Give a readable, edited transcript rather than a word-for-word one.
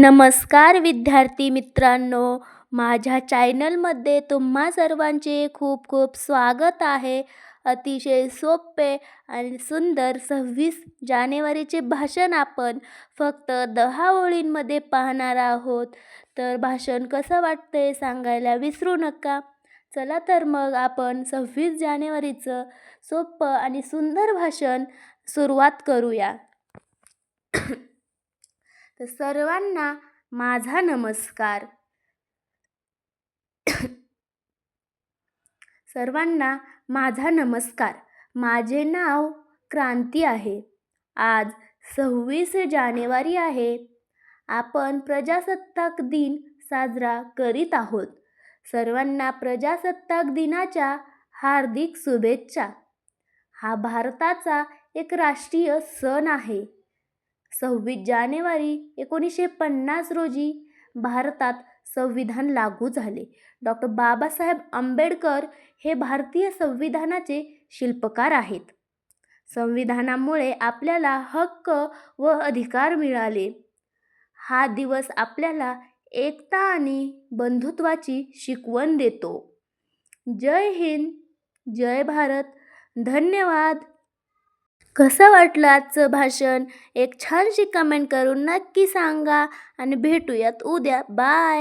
नमस्कार विद्यार्थी मित्रांनो, माझ्या चॅनलमध्ये तुम्हा सर्वांचे खूप खूप स्वागत आहे. अतिशय सोपे आणि सुंदर 26 जानेवारीचे भाषण आपण फक्त 10 ओळींमध्ये पाहणार आहोत. तर भाषण कसं वाटतंय सांगायला विसरू नका. चला तर मग आपण 26 जानेवारीचं सोपं आणि सुंदर भाषण सुरुवात करूया. तर सर्वांना माझा नमस्कार. सर्वांना माझा नमस्कार. माझे नाव क्रांती आहे. आज 26 जानेवारी आहे. आपण प्रजासत्ताक दिन साजरा करीत आहोत. सर्वांना प्रजासत्ताक दिनाच्या हार्दिक शुभेच्छा. हा भारताचा एक राष्ट्रीय सण आहे. 26 जानेवारी 1950 रोजी भारतात संविधान लागू झाले. डॉक्टर बाबासाहेब आंबेडकर हे भारतीय संविधानाचे शिल्पकार आहेत. संविधानामुळे आपल्याला हक्क व अधिकार मिळाले. हा दिवस आपल्याला एकता आणि बंधुत्वाची शिकवण देतो. जय हिंद, जय भारत. धन्यवाद. कसं वाटलं आजचं भाषण? एक छानशी कमेंट करून नक्की सांगा आणि भेटूयात उद्या. बाय.